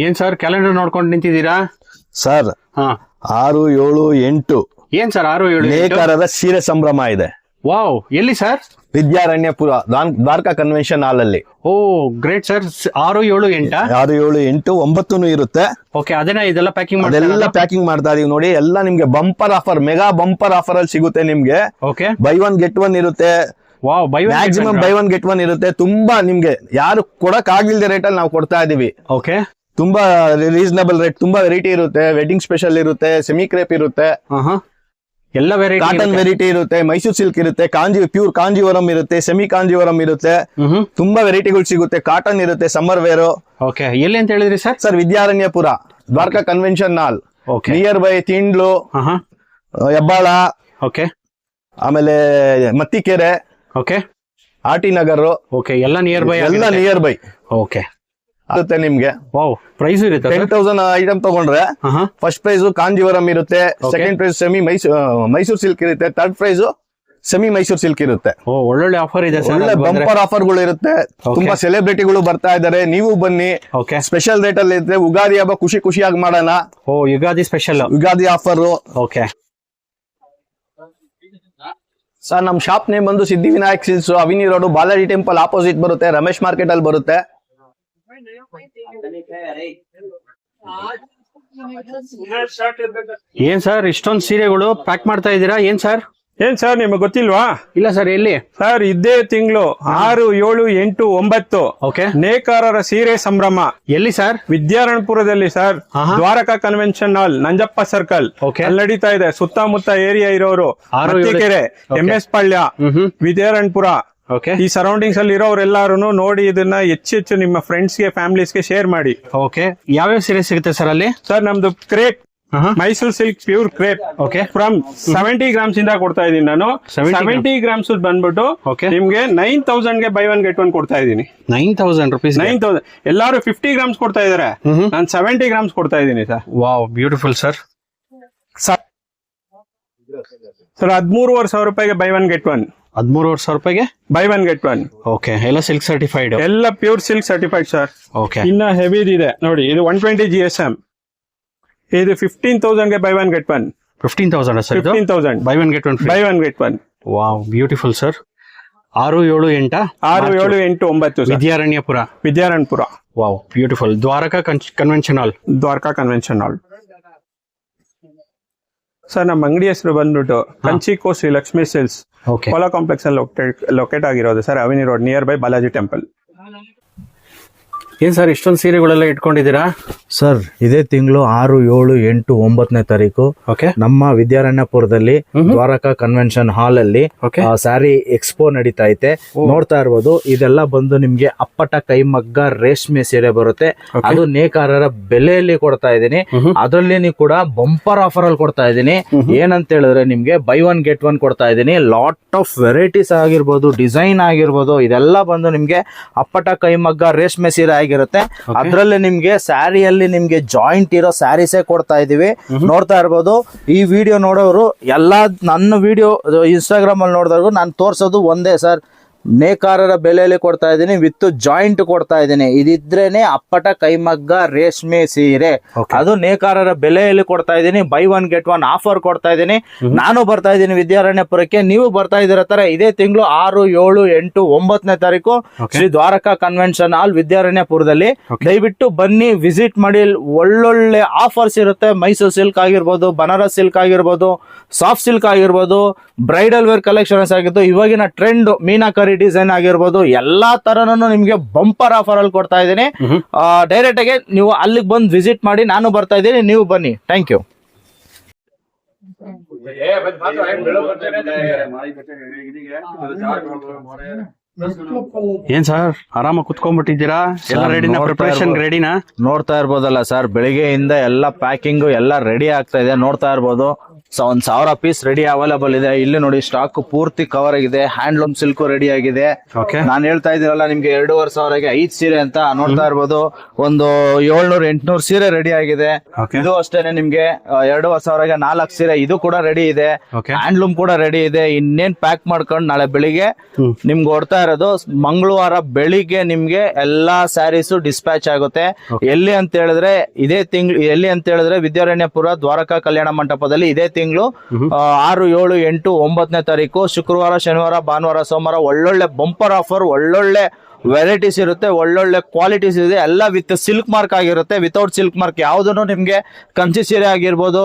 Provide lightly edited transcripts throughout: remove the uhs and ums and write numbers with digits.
ಏನ್ sir calendar ನೋಡ್ಕೊಂಡು ನಿಂತಿದ್ದೀರಾ sir? ಹಾ 6, 7, 8 ಏನ್ ಸರ್ 6, 7, 8? ನೇಕಾರರ ಸೀರೆ ಸಂಭ್ರಮ ಇದೆ. ವಾವ್, ಎಲ್ಲಿ sir? Vidyaranyapura Dwaraka convention hall ಅಲ್ಲಿ. Oh great sir. 6, 7, 8 6, 7, 8, 9 ಇರುತ್ತೆ. ಓಕೆ, ಅದನ್ನ ಇದೆಲ್ಲ ಪ್ಯಾಕಿಂಗ್ ಅದೆಲ್ಲ ಪ್ಯಾಕಿಂಗ್ ಮಾಡ್ತಾ ಇದೀವಿ ನೋಡಿ. ಎಲ್ಲ ನಿಮ್ಗೆ bumper offer, mega bumper offer ಅಲ್ಲಿ ಸಿಗುತ್ತೆ ನಿಮ್ಗೆ. ಓಕೆ, ಬೈ 1 get 1 ಇರುತ್ತೆ. ವಾವ್, ಮ್ಯಾಕ್ಸಿಮಮ್ ಬೈ 1 get 1 ಇರುತ್ತೆ. ತುಂಬಾ ನಿಮ್ಗೆ ಯಾರು ಕೊಡಕ್ ಆಗಿಲ್ದ ರೇಟ್ ಅಲ್ಲಿ ನಾವು ಕೊಡ್ತಾ ಇದೀವಿ. ಓಕೆ, ತುಂಬಾ ರೀಸನಬಲ್ ರೇಟ್. ತುಂಬಾ ವೆರೈಟಿ ಇರುತ್ತೆ. ವೆಡ್ಡಿಂಗ್ ಸ್ಪೆಷಲ್ ಇರುತ್ತೆ, ಸೆಮಿ ಕ್ರೇಪ್ ಇರುತ್ತೆ, ಎಲ್ಲ ವೆರೈಟಿ, ಕಾಟನ್ ವೆರೈಟಿ ಇರುತ್ತೆ, ಮೈಸೂರು ಸಿಲ್ಕ್ ಇರುತ್ತೆ, ಪ್ಯೂರ್ ಕಾಂಜೀವರಂ ಇರುತ್ತೆ, ಸೆಮಿ ಕಾಂಜೀವರಂ ಇರುತ್ತೆ. ತುಂಬಾ ವೆರೈಟಿಗಳು ಸಿಗುತ್ತೆ. ಕಾಟನ್ ಇರುತ್ತೆ, ಸಮ್ಮರ್ ವೇರ್. ಓಕೆ, ಎಲ್ಲಿ ಅಂತ ಹೇಳಿದ್ರಿ sir? Sir Vidyaranyapura Dwaraka convention hall, nearby Tindlu, Hebbala, okay, ಆಮೇಲೆ Mattikere, okay, RT Nagar. Okay, ಎಲ್ಲ ನಿಯರ್ ಬೈ, ಎಲ್ಲ ನಿಯರ್ ಬೈ. ಓಕೆ, ಆಗುತ್ತೆ ನಿಮ್ಗೆ. ವಾವ್, ಪ್ರೈಸ್ ಇರುತ್ತೆ. 10,000 ಐಟಮ್ ತಗೊಂಡ್ರೆ ಫಸ್ಟ್ ಪ್ರೈಸ್ ಕಾಂಜೀವರಂ ಇರುತ್ತೆ, second prize semi Mysore silk ಇರುತ್ತೆ, third prize semi Mysore silk ಇರುತ್ತೆ. ಒಳ್ಳೊಳ್ಳೆ ಆಫರ್ ಇದೆ, ಒಳ್ಳೆ ಬಂಪರ್ ಆಫರ್ಗಳು ಇರುತ್ತೆ. ತುಂಬಾ ಸೆಲೆಬ್ರಿಟಿಗಳು ಬರ್ತಾ ಇದಾರೆ, ನೀವು ಬನ್ನಿ. ಸ್ಪೆಷಲ್ ರೇಟ್ ಅಲ್ಲಿ ಇರುತ್ತೆ. ಉಗಾದಿ ಹಬ್ಬ ಖುಷಿಯಾಗಿ ಮಾಡೋಣ. Yugadi special, Yugadi offer. Okay sir, ನಮ್ ಶಾಪ್ ನೇಮ್ ಬಂದು Siddhivinayak silks, avenue road, Balaji temple opposite ಬರುತ್ತೆ, ರಮೇಶ್ ಮಾರ್ಕೆಟ್ ಅಲ್ಲಿ ಬರುತ್ತೆ. ಏನ್ ಸರ್ ಇಷ್ಟೊಂದು ಸೀರೆಗಳು ಪ್ಯಾಕ್ ಮಾಡ್ತಾ ಇದ್ದೀರಾ? ಏನ್ ಸರ್ ನಿಮಗೆ ಗೊತ್ತಿಲ್ವಾ? ಇಲ್ಲ ಸರ್, ಎಲ್ಲಿ ಸರ್? ಇದೇ ತಿಂಗಳು 6, 7, 8, 9 ಓಕೆ, ನೇಕಾರರ ಸೀರೆ ಸಂಭ್ರಮ. ಎಲ್ಲಿ ಸರ್? ವಿದ್ಯಾರಣ್ಯಪುರದಲ್ಲಿ sir, Dwaraka convention hall, Nanjappa circle ಅಲ್ಲಿ ನಡೀತಾ ಇದೆ. ಸುತ್ತಮುತ್ತ ಏರಿಯಾ ಇರೋರು, ಮತ್ತಿಕೆರೆ, MS ಪಾಳ್ಯ, ವಿದ್ಯಾರಣ್ಯಪುರ, ಈ ಸರೌಂಡಿಂಗ್ಸ್ ಅಲ್ಲಿ ಇರೋರೆಲ್ಲಾರು ನೋಡಿ ಇದನ್ನ ಹೆಚ್ಚು ನಿಮ್ಮ ಫ್ರೆಂಡ್ಸ್ ಗೆ, ಫ್ಯಾಮಿಲೀಸ್ ಗೆ ಶೇರ್ ಮಾಡಿ. ಓಕೆ, ಯಾವ್ಯಾವ ಸೀರೆ ಸಿಗುತ್ತೆ ಸರ್ ಅಲ್ಲಿ? ಸರ್, ನಮ್ದು crepe Mysuru silk pure crepe. Okay, from 70 grams ಇಂದ ಕೊಡ್ತಾ ಇದೀನಿ ನಾನು. 70 grams ಬಂದ್ಬಿಟ್ಟು ನಿಮ್ಗೆ 9,000 ಗೆ ಬೈ 1 get 1 ಕೊಡ್ತಾ ಇದೀನಿ. 9,000 rupees. 9,000. ಎಲ್ಲಾರು 50 grams ಕೊಡ್ತಾ ಇದಾರೆ, ನಾನು 70 grams ಕೊಡ್ತಾ ಇದೀನಿ sir. Wow, beautiful sir. Sir 13,500 ರೂಪಾಯಿಗೆ ಬೈ 1 get 1. 13,500 ರೂಪಾಯಿಗೆ ಬೈ 1 get 1. ಓಕೆ, ಎಲ್ಲ ಸಿಲ್ಕ್ ಸರ್ಟಿಫೈಡ್, ಎಲ್ಲ pure silk certified sir. Okay, ಇನ್ನ ಹೆವಿ ಇದೆ ನೋಡಿ. ಇದು 120 GSM. ಇದು 15,000 ಗೆ buy 1 get 1. 15,000 sir? 15,000 buy 1 get 1. Buy 1 get 1. Wow, beautiful sir. 6, 7, 8 6, 7, 8, 9 Vidyaranyapura. Wow, beautiful. Dwarka convention hall, Dwaraka convention hall. Sir, ನಮ್ಮ ಅಂಗಡಿ ಹೆಸರು ಬಂದ್ಬಿಟ್ಟು ಕಂಚಿಕೋ Shri Lakshmi silks, polo complex ಅಲ್ಲಿ ಲೊಕೇಟ್ ಆಗಿರೋದು sir, avenue road, nearby Balaji temple. ಏನ್ ಸರ್ ಇಷ್ಟೊಂದು ಸೀರೆಗಳೆಲ್ಲ ಇಟ್ಕೊಂಡಿದ್ದೀರಾ? ಸರ್, ಇದೇ ತಿಂಗಳು 6, 7, 8, 9 ತಾರೀಕು ನಮ್ಮ ವಿದ್ಯಾರಣ್ಯಪುರದಲ್ಲಿ ದ್ವಾರಕಾ ಕನ್ವೆನ್ಷನ್ ಹಾಲ್ ಅಲ್ಲಿ ಸ್ಯಾರಿ ಎಕ್ಸ್ಪೋ ನಡೀತಾ ಐತೆ. ನೋಡ್ತಾ ಇರ್ಬೋದು. ಇದೆಲ್ಲ ಬಂದು ನಿಮ್ಗೆ ಅಪ್ಪಟ ಕೈಮಗ್ಗ ರೇಷ್ಮೆ ಸೀರೆ ಬರುತ್ತೆ. ಅದು ನೇಕಾರರ ಬೆಲೆಯಲ್ಲಿ ಕೊಡ್ತಾ ಇದ್ದೀನಿ. ಅದರಲ್ಲಿ ಕೂಡ ಬಂಪರ್ ಆಫರ್ ಅಲ್ಲಿ ಕೊಡ್ತಾ ಇದ್ದೀನಿ. ಏನಂತ ಹೇಳಿದ್ರೆ ನಿಮ್ಗೆ ಬೈ 1 get 1 ಕೊಡ್ತಾ ಇದ್ದೀನಿ. ಲಾಟ್ ಆಫ್ ವೆರೈಟೀಸ್ ಆಗಿರ್ಬೋದು, ಡಿಸೈನ್ ಆಗಿರ್ಬೋದು, ಇದೆಲ್ಲ ಬಂದು ನಿಮ್ಗೆ ಅಪ್ಪಟ ಕೈಮಗ್ಗ ರೇಷ್ಮೆ ಸೀರೆ ಆಗಿರುತ್ತೆ. ಅದ್ರಲ್ಲಿ ನಿಮ್ಗೆ ಸ್ಯಾರಿಯಲ್ಲಿ ನಿಮ್ಗೆ ಜಾಯಿಂಟ್ ಇರೋ ಸ್ಯಾರೀಸೇ ಕೊಡ್ತಾ ಇದೀವಿ. ನೋಡ್ತಾ ಇರ್ಬೋದು. ಈ ವಿಡಿಯೋ ನೋಡೋರು ಎಲ್ಲಾ ನನ್ನ ವಿಡಿಯೋ ಇನ್ಸ್ಟಾಗ್ರಾಮ್ ಅಲ್ಲಿ ನೋಡಿದವ್ರಿಗೂ ನಾನು ತೋರ್ಸೋದು ಒಂದೇ ಸರ್, ನೇಕಾರರ ಬೆಲೆಯಲ್ಲಿ ಕೊಡ್ತಾ ಇದ್ದೀನಿ, ವಿತ್ ಜಾಯಿಂಟ್ ಕೊಡ್ತಾ ಇದ್ದೀನಿ. ಇದಿದ್ರೇನೆ ಅಪ್ಪಟ ಕೈಮಗ್ಗ ರೇಷ್ಮೆ ಸೀರೆ. ಅದು ನೇಕಾರರ ಬೆಲೆಯಲ್ಲಿ ಕೊಡ್ತಾ ಇದ್ದೀನಿ. ಬೈ 1 get 1 ಆಫರ್ ಕೊಡ್ತಾ ಇದ್ದೀನಿ. ನಾನು ಬರ್ತಾ ಇದ್ದೀನಿ ವಿದ್ಯಾರಣ್ಯಪುರಕ್ಕೆ, ನೀವು ಬರ್ತಾ ಇದ್ದೀರ ತರ. ಇದೇ ತಿಂಗಳು 6, 7, 8, 9 ತಾರೀಕು ಶ್ರೀ ದ್ವಾರಕಾ ಕನ್ವೆನ್ಷನ್ ಹಾಲ್ ವಿದ್ಯಾರಣ್ಯಪುರದಲ್ಲಿ. ದಯವಿಟ್ಟು ಬನ್ನಿ, ವಿಸಿಟ್ ಮಾಡಿ. ಒಳ್ಳೊಳ್ಳೆ ಆಫರ್ಸ್ ಇರುತ್ತೆ. ಮೈಸೂರು ಸಿಲ್ಕ್ ಆಗಿರ್ಬೋದು, ಬನಾರಸ್ ಸಿಲ್ಕ್ ಆಗಿರ್ಬೋದು, ಸಾಫ್ಟ್ ಸಿಲ್ಕ್ ಆಗಿರ್ಬೋದು, ಬ್ರೈಡಲ್ ವೇರ್ ಕಲೆಕ್ಷನ್ಸ್ ಆಗಿದ್ದು, ಇವಾಗಿನ ಟ್ರೆಂಡ್ ಮೀನಾಕರಿ ಡಿಸೈನ್ ಆಗಿರ್ಬೋದು, ಎಲ್ಲಾ ತರನೂ ನಿಮ್ಗೆ ಬಂಪರ್ ಆಫರ್ ಅಲ್ಲಿ ಕೊಡ್ತಾ ಇದ್ದೀನಿ. ಡೈರೆಕ್ಟ್ ಆಗಿ ನೀವು ಅಲ್ಲಿಗೆ ಬಂದು ವಿಸಿಟ್ ಮಾಡಿ. ನಾನು ಬರ್ತಾ ಇದ್ದೀನಿ, ನೀವು ಬನ್ನಿ. Thank you. ಏನ್ ಸರ್ ಆರಾಮಾಗಿ ಕುತ್ಕೊಂಡ್ಬಿಟ್ಟಿದ್ದೀರಾ? ಎಲ್ಲ ರೆಡಿನಾ? ಪ್ರಿಪರೇಷನ್ ರೆಡಿನಾ? ನೋಡ್ತಾ ಇರ್ಬೋದಲ್ಲ ಸರ್, ಬೆಳಿಗ್ಗೆಯಿಂದ ಎಲ್ಲ ಪ್ಯಾಕಿಂಗ್ ಎಲ್ಲ ರೆಡಿ ಆಗ್ತಾ ಇದೆ. ನೋಡ್ತಾ ಇರ್ಬೋದು. ಒಂದ್ 1000 ಪೀಸ್ ರೆಡಿ ಅವೈಲೇಬಲ್ ಇದೆ. ಇಲ್ಲಿ ನೋಡಿ ಸ್ಟಾಕ್ ಪೂರ್ತಿ ಕವರ್ ಆಗಿದೆ. ಹ್ಯಾಂಡ್ಲೂಮ್ ಸಿಲ್ಕ್ ರೆಡಿ ಆಗಿದೆ. ನಾನ್ ಹೇಳ್ತಾ ಇದ್ದೀನಲ್ಲ ನಿಮ್ಗೆ 2500ಗೆ 5 ಸೀರೆ ಅಂತ ನೋಡ್ತಾ ಇರ್ಬೋದು. ಒಂದು 700-800 ಸೀರೆ ರೆಡಿ ಆಗಿದೆ. ಇದು ಅಷ್ಟೇನೆ ನಿಮ್ಗೆ 2500ಗೆ 4 ಸೀರೆ ಇದು ಕೂಡ ರೆಡಿ ಇದೆ. ಹ್ಯಾಂಡ್ಲೂಮ್ ಕೂಡ ರೆಡಿ ಇದೆ. ಇನ್ನೇನ್ ಪ್ಯಾಕ್ ಮಾಡ್ಕೊಂಡು ನಾಳೆ ಬೆಳಿಗ್ಗೆ ನಿಮ್ಗೆ ಹೊಡ್ತಾ ಇರೋದು. ಮಂಗಳವಾರ ಬೆಳಿಗ್ಗೆ ನಿಮ್ಗೆ ಎಲ್ಲಾ ಸ್ಯಾರೀಸ್ ಡಿಸ್ಪ್ಯಾಚ್ ಆಗುತ್ತೆ. ಎಲ್ಲಿ ಅಂತ ಹೇಳಿದ್ರೆ ಎಲ್ಲಿ ಅಂತ ಹೇಳಿದ್ರೆ ವಿದ್ಯಾರಣ್ಯಪುರ ದ್ವಾರಕಾ ಕಲ್ಯಾಣ ಮಂಟಪದಲ್ಲಿ ಇದೇ ತಿಂಗಳು 6, 7, 8, 9ನೇ ತಾರೀಕು ಶುಕ್ರವಾರ, ಶನಿವಾರ, ಭಾನುವಾರ, ಸೋಮವಾರ ಒಳ್ಳೊಳ್ಳೆ ಬಂಪರ್ ಆಫರ್, ಒಳ್ಳೊಳ್ಳೆ ವೆರೈಟೀಸ್ ಇರುತ್ತೆ, ಒಳ್ಳೊಳ್ಳೆ ಕ್ವಾಲಿಟೀಸ್ ಇದೆ. ಎಲ್ಲ ವಿತ್ ಸಿಲ್ಕ್ ಮಾರ್ಕ್ ಆಗಿರುತ್ತೆ. ವಿತೌಟ್ ಸಿಲ್ಕ್ ಮಾರ್ಕ್ ಯಾವ್ದು ನಿಮ್ಗೆ ಕಂಚಿ ಸೀರೆ ಆಗಿರ್ಬೋದು,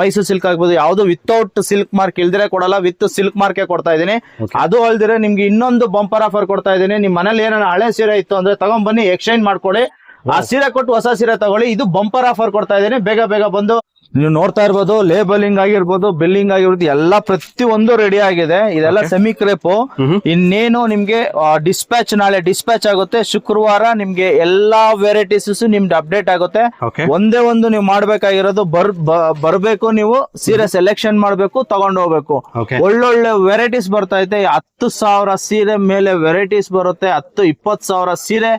ಮೈಸೂರು ಸಿಲ್ಕ್ ಆಗಿರ್ಬೋದು, ಯಾವ್ದು ವಿತೌಟ್ ಸಿಲ್ಕ್ ಮಾರ್ಕ್ ಇಲ್ದಿರೆ ಕೊಡಲ್ಲ. ವಿತ್ ಸಿಲ್ಕ್ ಮಾರ್ಕೆ ಕೊಡ್ತಾ ಇದೀನಿ. ಅದು ಅಲ್ದಿರೆ ನಿಮ್ಗೆ ಇನ್ನೊಂದು ಬಂಪರ್ ಆಫರ್ ಕೊಡ್ತಾ ಇದೀನಿ. ನಿಮ್ ಮನೇಲಿ ಏನಾರ ಹಳೆ ಸೀರೆ ಇತ್ತು ಅಂದ್ರೆ ತಗೊಂಡ್ ಬನ್ನಿ, ಎಕ್ಸ್ಚೇಂಜ್ ಮಾಡ್ಕೊಳ್ಳಿ. ಆ ಸೀರೆ ಕೊಟ್ಟು ಹೊಸ ಸೀರೆ ತಗೊಳ್ಳಿ. ಇದು ಬಂಪರ್ ಆಫರ್ ಕೊಡ್ತಾ ಇದೀನಿ. ಬೇಗ ಬೇಗ ಬಂದು ನೀವು ನೋಡ್ತಾ ಇರ್ಬೋದು. ಲೇಬಲಿಂಗ್ ಆಗಿರ್ಬೋದು, ಬಿಲ್ಲಿಂಗ್ ಆಗಿರ್ಬೋದು, ಎಲ್ಲ ಪ್ರತಿಯೊಂದು ರೆಡಿ ಆಗಿದೆ. ಇದೆಲ್ಲ ಸೆಮಿ ಕ್ರೇಪ್. ಇನ್ನೇನು ನಿಮ್ಗೆ ಡಿಸ್ಪ್ಯಾಚ್ ನಾಳೆ ಡಿಸ್ಪ್ಯಾಚ್ ಆಗುತ್ತೆ. ಶುಕ್ರವಾರ ನಿಮ್ಗೆ ಎಲ್ಲಾ ವೆರೈಟೀಸ್ ನಿಮ್ಗೆ ಅಪ್ಡೇಟ್ ಆಗುತ್ತೆ. ಒಂದೇ ಒಂದು ನೀವು ಮಾಡ್ಬೇಕಾಗಿರೋದು ಬರ್ಬೇಕು, ನೀವು ಸೀರೆ ಸೆಲೆಕ್ಷನ್ ಮಾಡ್ಬೇಕು, ತಗೊಂಡು ಹೋಗ್ಬೇಕು. ಒಳ್ಳೊಳ್ಳೆ ವೆರೈಟೀಸ್ ಬರ್ತಾ ಇದೆ. 10,000 ಸೀರೆ ಮೇಲೆ ವೆರೈಟೀಸ್ ಬರುತ್ತೆ. 10-20,000 ಸೀರೆ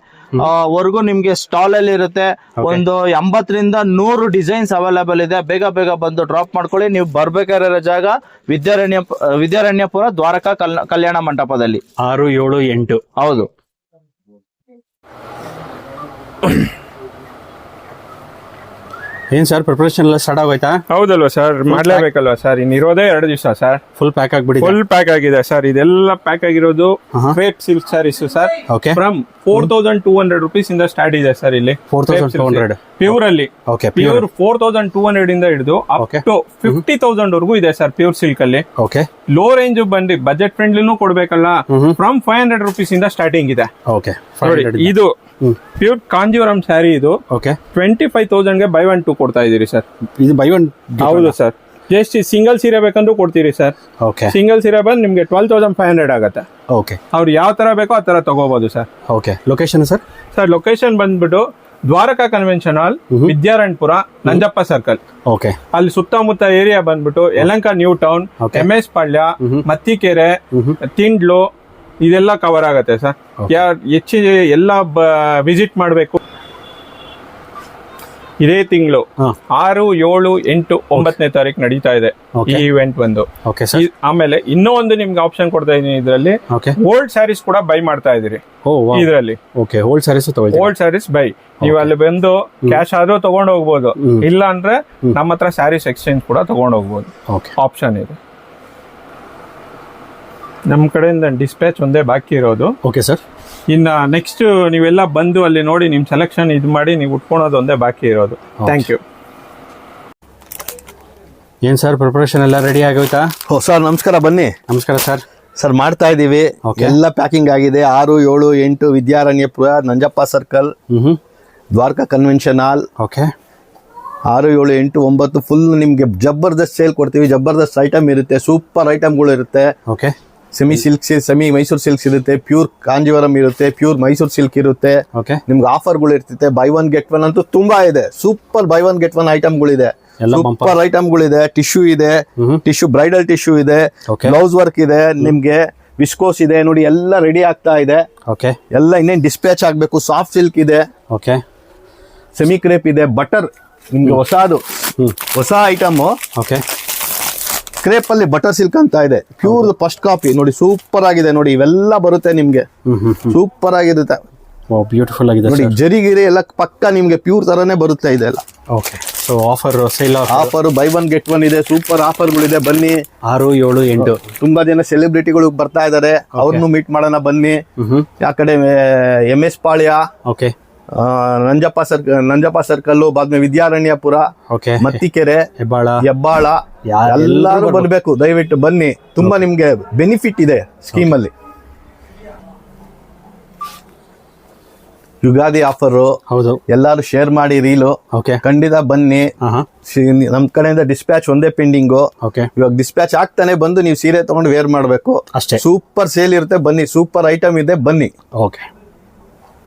ವರ್ಗು ನಿಮ್ಗೆ ಸ್ಟಾಲ್ ಅಲ್ಲಿ ಇರುತ್ತೆ. ಒಂದು 80ರಿಂದ 100 ಡಿಸೈನ್ಸ್ ಅವೈಲೇಬಲ್ ಇದೆ. ಬೇಗ ಬೇಗ ಬಂದು ಡ್ರಾಪ್ ಮಾಡ್ಕೊಳ್ಳಿ. ನೀವು ಬರ್ಬೇಕಾಗಿರೋ ಜಾಗ ವಿದ್ಯಾರಣ್ಯಪುರ ದ್ವಾರಕಾ ಕಲ್ಯಾಣ ಮಂಟಪದಲ್ಲಿ 6, 7, 8. ಹೌದು. ಏನ್ ಸರ್ ಪ್ರಿಪರೇಷನ್ ಎಲ್ಲ ಸ್ಟಾರ್ಟ್ ಆಗೋಯ್ತಾ? ಹೌದಲ್ವಾ ಸರ್, ಮಾಡ್ಲೇಬೇಕಲ್ವಾ ಸರ್. ಇನ್ನಿರೋದೇ 2 ದಿವಸ ಸರ್. ಫುಲ್ ಪ್ಯಾಕ್ ಆಗ್ಬಿಡಿ. ಫುಲ್ ಪ್ಯಾಕ್ ಆಗಿದೆ ಸರ್. ಇದೆಲ್ಲ ಪ್ಯಾಕ್ ಆಗಿರೋದು crepe silk sarees sir. From 4,200 rupees ಇಂದ ಸ್ಟಾರ್ಟ್ ಇದೆ ಸರ್. ಇಲ್ಲಿ 4,200 ಪ್ಯೂರ್ ಅಲ್ಲಿ. ಪ್ಯೂರ್ 4,200 ಇಂದ ಹಿಡಿದು ಅಪ್ ಟು 50,000 ವರೆಗೂ ಇದೆ ಸರ್ ಪ್ಯೂರ್ ಸಿಲ್ಕ್ ಅಲ್ಲಿ. ಲೋ ರೇಂಜ್ ಬಂದು ಬಜೆಟ್ ಫ್ರೆಂಡ್ಲಿನೂ ಕೊಡ್ಬೇಕಲ್ಲ. ಫ್ರಮ್ 500 rupees ಇಂದ ಸ್ಟಾರ್ಟಿಂಗ್ ಇದೆ. ಇದು ಪ್ಯೂರ್ ಕಾಂಜೀವರಂ ಸ್ಯಾರಿ. ಇದು 25,000ಗೆ ಬೈ 1 2 ಕೊಡ್ತಾ ಇದೀರಿ ಸರ್. ಇದು ಬೈ 1. ಹೌದು ಸರ್. ಜಸ್ಟ್ ಸಿಂಗಲ್ ಸೀರೆ ಬೇಕಂದ್ರೂ ಕೊಡ್ತೀರಿ ಸರ್. ಸಿಂಗಲ್ ಸೀರೆ ಬಂದು ನಿಮ್ಗೆ 12,500 ಆಗುತ್ತೆ. ಅವ್ರು ಯಾವ ತರ ಬೇಕೋ ಆ ತರ ತಗೋಬಹುದು sir. Location sir? Sir location ಬಂದ್ಬಿಟ್ಟು Dwaraka convention hall, Vidyaranyapura, Nanjappa circle. ಅಲ್ಲಿ ಸುತ್ತಮುತ್ತ ಏರಿಯಾ ಬಂದ್ಬಿಟ್ಟು Yelahanka new town, MS Palya, Mattikere, Tindlu ಇದೆಲ್ಲ ಕವರ್ ಆಗತ್ತೆ ಸರ್. ಹೆಚ್ಚಿಗೆ ಎಲ್ಲ ವಿಸಿಟ್ ಮಾಡಬೇಕು. ಇದೇ ತಿಂಗಳು 6, 7, 8, 9ನೇ ತಾರೀಕು ನಡೀತಾ ಇದೆ ಈ ಇವೆಂಟ್ ಬಂದು. ಆಮೇಲೆ ಇನ್ನೂ ಒಂದು ನಿಮ್ಗೆ ಆಪ್ಷನ್ ಕೊಡ್ತಾ ಇದೀನಿ. ಇದರಲ್ಲಿ ಓಲ್ಡ್ ಸ್ಯಾರೀಸ್ ಕೂಡ ಬೈ ಮಾಡ್ತಾ ಇದೀರಿ ಇದರಲ್ಲಿ. ಓಲ್ಡ್ ಸ್ಯಾರೀಸ್ ಬೈ ನೀವು ಅಲ್ಲಿ ಬಂದು ಕ್ಯಾಶ್ ಆದ್ರೂ ತಗೊಂಡ್ ಹೋಗ್ಬೋದು. ಇಲ್ಲ ಅಂದ್ರೆ ನಮ್ಮ ಹತ್ರ ಸ್ಯಾರೀಸ್ ಎಕ್ಸ್ಚೇಂಜ್ ಕೂಡ ತಗೊಂಡ್ ಹೋಗ್ಬೋದು. ಆಪ್ಷನ್ ಇದೆ. ನಮ್ ಕಡೆಯಿಂದ ಡಿಸ್ಪ್ಯಾಚ್ ಒಂದೇ ಬಾಕಿ ಇರೋದು. ಸರ್ ಇನ್ನ ನೆಕ್ಸ್ಟ್ ನೀವೆಲ್ಲ ಬಂದು ಅಲ್ಲಿ ನೋಡಿ ನಿಮ್ ಸೆಲೆಕ್ಷನ್ ಇದು ಮಾಡಿ ನೀವು ಉಟ್ಕೊಳೋದು ಒಂದೇ ಬಾಕಿ ಇರೋದು. Thank you. ಏನ್ ಸರ್ ಪ್ರಿಪರೇಷನ್ ಎಲ್ಲ ರೆಡಿ ಆಗೋಯ್ತಾ? ಸರ್ ನಮಸ್ಕಾರ, ಬನ್ನಿ. ನಮಸ್ಕಾರ ಸರ್. ಸರ್ ಮಾಡ್ತಾ ಇದೀವಿ. ಎಲ್ಲ ಪ್ಯಾಕಿಂಗ್ ಆಗಿದೆ. 6, 7, 8 Vidyaranyapura, Nanjappa circle, Dwaraka convention hall. 6, 7, 8, 9 full ನಿಮ್ಗೆ ಜಬರ್ದಸ್ತ್ ಸೇಲ್ ಕೊಡ್ತೀವಿ. ಜಬರ್ದಸ್ತ್ ಐಟಮ್ ಇರುತ್ತೆ. ಸೂಪರ್ ಐಟಮ್ಗಳು ಇರುತ್ತೆ. Semi silk, semi Mysuru silks ಇರುತ್ತೆ. ಪ್ಯೂರ್ ಕಾಂಜೀವರಂ ಇರುತ್ತೆ. ಪ್ಯೂರ್ ಮೈಸೂರು ಸಿಲ್ಕ್ ಇರುತ್ತೆ. ನಿಮ್ಗೆ ಆಫರ್ಗಳು ಇರ್ತೈತೆ. ಬೈ 1 get 1 ಅಂತೂ ತುಂಬಾ ಇದೆ. ಸೂಪರ್ ಬೈ 1 get 1 ಐಟಮ್ಗಳಿದೆ. ಸೂಪರ್ ಐಟಮ್ಗಳಿದೆ. ಟಿಶ್ಯೂ ಇದೆ. ಟಿಶ್ಯೂ ಬ್ರೈಡಲ್ ಟಿಶ್ಯೂ ಇದೆ. ಬ್ಲೌಸ್ ವರ್ಕ್ ಇದೆ. ನಿಮ್ಗೆ ವಿಸ್ಕೋಸ್ ಇದೆ. ನೋಡಿ ಎಲ್ಲ ರೆಡಿ ಆಗ್ತಾ ಇದೆ. ಎಲ್ಲ ಇನ್ನೇನ್ ಡಿಸ್ಪ್ಯಾಚ್ ಆಗ್ಬೇಕು. ಸಾಫ್ಟ್ ಸಿಲ್ಕ್ ಇದೆ. ಸೆಮಿ ಕ್ರೇಪ್ ಇದೆ. ಬಟರ್ ನಿಮ್ಗೆ ಹೊಸ ಐಟಮ್. ಕ್ರೇಪ್ ಅಲ್ಲಿ ಬಟರ್ ಸಿಲ್ಕ್ ಅಂತ ಇದೆ. ಪ್ಯೂರ್ ಫಸ್ಟ್ ಕಾಪಿ ನೋಡಿ. ಸೂಪರ್ ಆಗಿದೆ ನೋಡಿ. ಇವೆಲ್ಲ ಬರುತ್ತೆ ನಿಮ್ಗೆ. ಸೂಪರ್ ಆಗಿರುತ್ತೆ. ಬ್ಯೂಟಿಫುಲ್ ಆಗಿದೆ ನೋಡಿ. ಜರಿಗಿರಿ ಎಲ್ಲ ಪಕ್ಕ ನಿಮ್ಗೆ ಪ್ಯೂರ್ ತರಾನೇ ಬರುತ್ತೆ ಇದೆಲ್ಲ. ಆಫರ್ ಬೈ 1 get 1 ಇದೆ. ಸೂಪರ್ ಆಫರ್ಗಳಿದೆ. ಬನ್ನಿ. 6, 7, 8 ತುಂಬಾ ಜನ ಸೆಲೆಬ್ರಿಟಿಗಳು ಬರ್ತಾ ಇದಾರೆ. ಅವ್ರನ್ನು ಮೀಟ್ ಮಾಡೋಣ ಬನ್ನಿ. ಆ ಕಡೆ MS ಪಾಳ್ಯ, ನಂಜಪ್ಪ ಸರ್ಕಲ್, ಬಾದ್ಮೆ ವಿದ್ಯಾರಣ್ಯಪುರ, ಮತ್ತಿಕೆರೆ, ಹೆಬ್ಬಾಳ ಎಲ್ಲಾರು ಬರ್ಬೇಕು. ದಯವಿಟ್ಟು ಬನ್ನಿ. ತುಂಬಾ ನಿಮ್ಗೆ ಬೆನಿಫಿಟ್ ಇದೆ ಸ್ಕೀಮ್ ಅಲ್ಲಿ. ಯುಗಾದಿ ಆಫರ್. ಎಲ್ಲಾರು ಶೇರ್ ಮಾಡಿ ರೀಲು. ಖಂಡಿತ ಬನ್ನಿ. ನಮ್ ಕಡೆಯಿಂದ ಡಿಸ್ಪ್ಯಾಚ್ ಒಂದೇ ಪೆಂಡಿಂಗು. ಇವಾಗ ಡಿಸ್ಪ್ಯಾಚ್ ಆಗ್ತಾನೆ. ಬಂದು ನೀವು ಸೀರೆ ತಗೊಂಡು ವೇರ್ ಮಾಡ್ಬೇಕು. ಸೂಪರ್ ಸೇಲ್ ಇರುತ್ತೆ. ಬನ್ನಿ. ಸೂಪರ್ ಐಟಮ್ ಇದೆ. ಬನ್ನಿ.